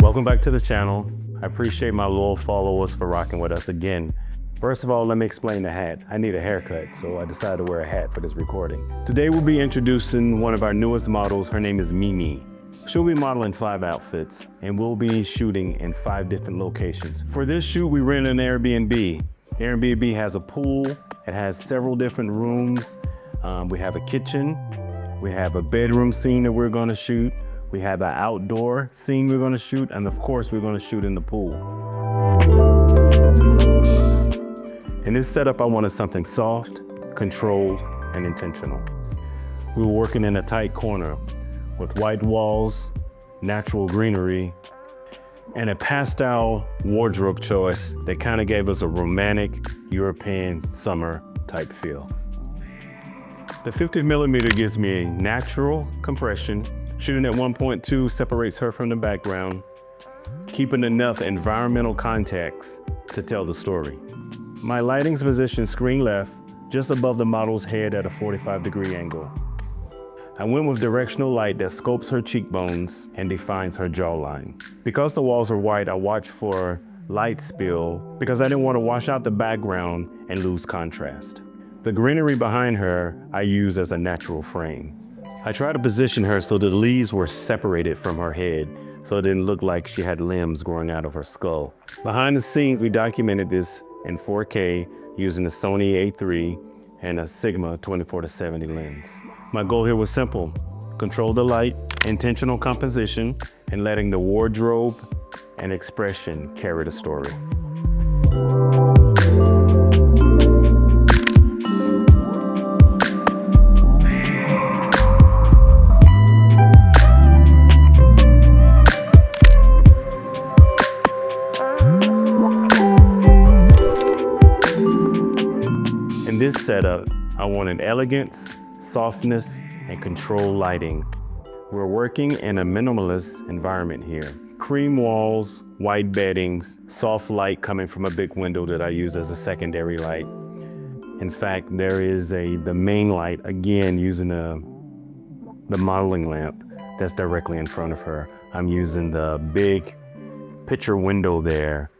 Welcome back to the channel. I appreciate my loyal followers for rocking with us again. First of all, let me explain the hat. I need a haircut, so I decided to wear a hat for this recording. Today we'll be introducing one of our newest models. Her name is Mimi. She'll be modeling 5 outfits, and we'll be shooting in 5 different locations. For this shoot, we rented an Airbnb. The Airbnb has a pool. It has several different rooms. We have a kitchen. We have a bedroom scene that we're gonna shoot. We have an outdoor scene we're gonna shoot, and of course, we're gonna shoot in the pool. In this setup, I wanted something soft, controlled, and intentional. We were working in a tight corner with white walls, natural greenery, and a pastel wardrobe choice that kind of gave us a romantic European summer type feel. The 50mm gives me a natural compression. Shooting at 1.2 separates her from the background, keeping enough environmental context to tell the story. My lighting's positioned screen left, just above the model's head at a 45-degree angle. I went with directional light that scopes her cheekbones and defines her jawline. Because the walls are white, I watched for light spill because I didn't want to wash out the background and lose contrast. The greenery behind her I used as a natural frame. I tried to position her so the leaves were separated from her head, so it didn't look like she had limbs growing out of her skull. Behind the scenes, we documented this in 4K using the Sony A1 and a Sigma 24-70 lens. My goal here was simple: control the light, intentional composition, and letting the wardrobe and expression carry the story. In this setup, I wanted elegance, softness, and controlled lighting. We're working in a minimalist environment here. Cream walls, white beddings, soft light coming from a big window that I use as a secondary light. In fact, there is the main light, again, using the modeling lamp that's directly in front of her. I'm using the big picture window there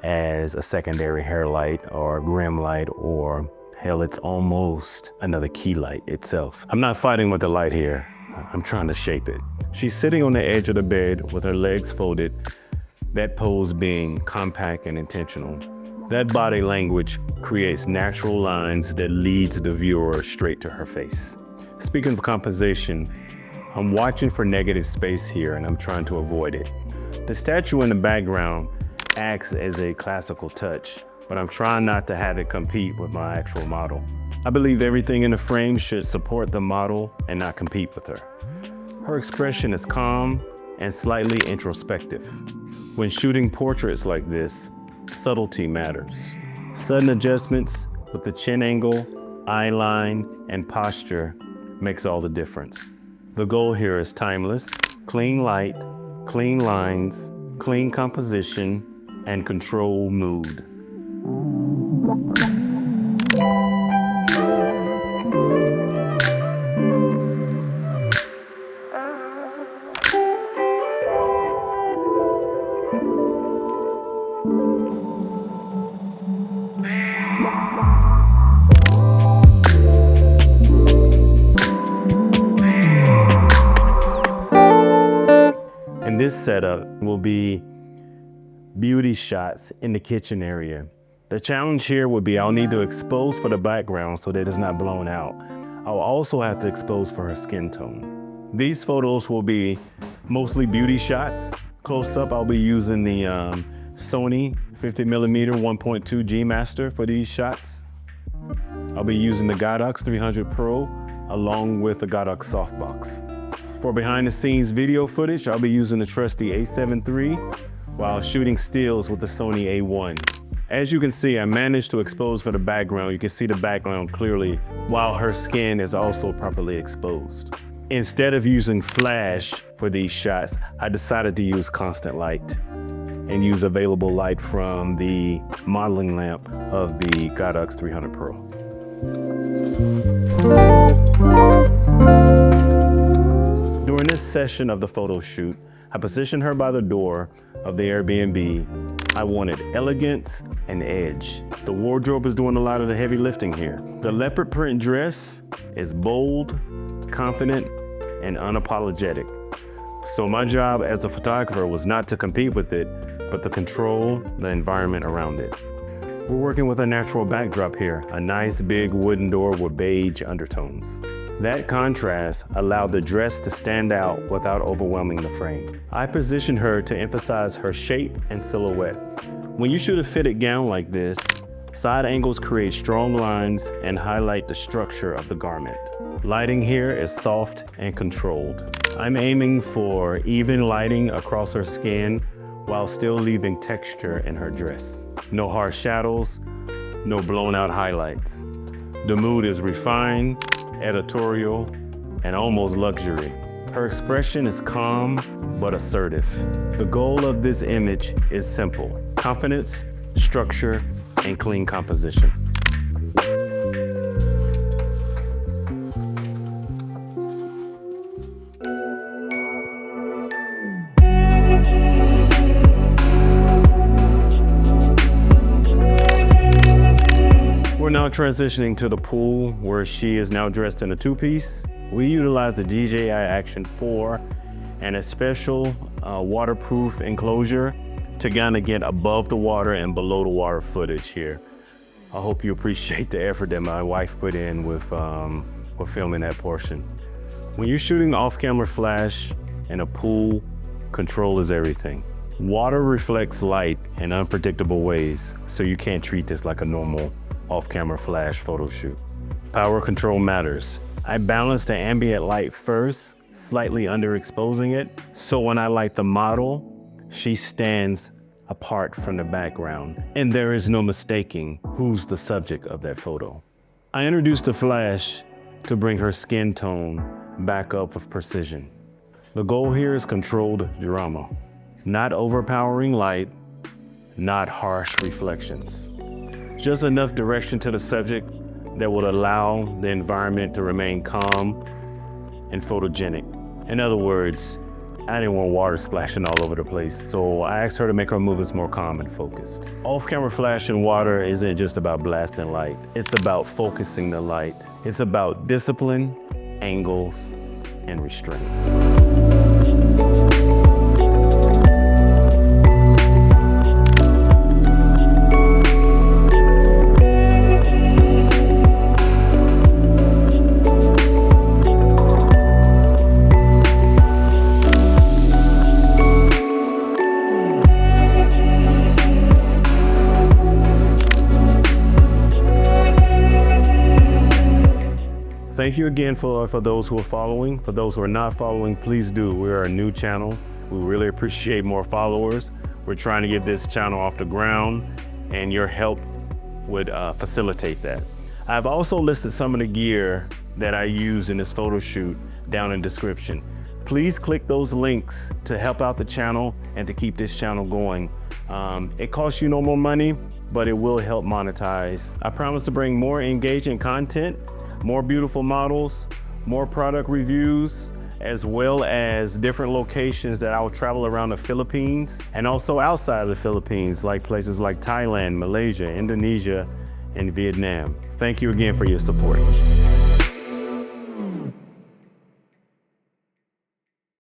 as a secondary hair light or grim light, or hell, it's almost another key light itself. I'm not fighting with the light here. I'm trying to shape it. She's sitting on the edge of the bed with her legs folded, that pose being compact and intentional. That body language creates natural lines that leads the viewer straight to her face. Speaking of composition, I'm watching for negative space here and I'm trying to avoid it. The statue in the background acts as a classical touch, but I'm trying not to have it compete with my actual model. I believe everything in the frame should support the model and not compete with her. Her expression is calm and slightly introspective. When shooting portraits like this, subtlety matters. Sudden adjustments with the chin angle, eye line, and posture makes all the difference. The goal here is timeless, clean light, clean lines, clean composition, and controlled mood. And this setup will be beauty shots in the kitchen area. The challenge here would be I'll need to expose for the background so that it's not blown out. I'll also have to expose for her skin tone. These photos will be mostly beauty shots. Close up, I'll be using the Sony 50mm 1.2 G Master for these shots. I'll be using the Godox 300 Pro along with the Godox softbox. For behind the scenes video footage, I'll be using the trusty A7 III while shooting stills with the Sony A1. As you can see, I managed to expose for the background. You can see the background clearly while her skin is also properly exposed. Instead of using flash for these shots, I decided to use constant light and use available light from the modeling lamp of the Godox 300 Pro. During this session of the photo shoot, I positioned her by the door of the Airbnb. I wanted elegance and edge. The wardrobe is doing a lot of the heavy lifting here. The leopard print dress is bold, confident, and unapologetic. So my job as a photographer was not to compete with it, but to control the environment around it. We're working with a natural backdrop here, a nice big wooden door with beige undertones. That contrast allowed the dress to stand out without overwhelming the frame. I positioned her to emphasize her shape and silhouette. When you shoot a fitted gown like this, side angles create strong lines and highlight the structure of the garment. Lighting here is soft and controlled. I'm aiming for even lighting across her skin while still leaving texture in her dress. No harsh shadows, no blown out highlights. The mood is refined, editorial, and almost luxury. Her expression is calm but assertive. The goal of this image is simple: confidence, structure, and clean composition. We're now transitioning to the pool, where she is now dressed in a two-piece. We utilize the DJI Action 4 and a special waterproof enclosure to kind of get above the water and below the water footage here. I hope you appreciate the effort that my wife put in with filming that portion. When you're shooting off-camera flash in a pool, control is everything. Water reflects light in unpredictable ways, so you can't treat this like a normal off-camera flash photo shoot. Power control matters. I balance the ambient light first, slightly underexposing it, so when I light the model, she stands apart from the background, and there is no mistaking who's the subject of that photo. I introduced the flash to bring her skin tone back up with precision. The goal here is controlled drama, not overpowering light, not harsh reflections. Just enough direction to the subject that will allow the environment to remain calm and photogenic. In other words, I didn't want water splashing all over the place, so I asked her to make her movements more calm and focused. Off-camera flash in water isn't just about blasting light. It's about focusing the light. It's about discipline, angles, and restraint. Thank you again for those who are following. For those who are not following, please do. We're a new channel. We really appreciate more followers. We're trying to get this channel off the ground, and your help would facilitate that. I've also listed some of the gear that I use in this photo shoot down in the description. Please click those links to help out the channel and to keep this channel going. It costs you no more money, but it will help monetize. I promise to bring more engaging content, more beautiful models, more product reviews, as well as different locations that I will travel around the Philippines and also outside of the Philippines, like places like Thailand, Malaysia, Indonesia, and Vietnam. Thank you again for your support.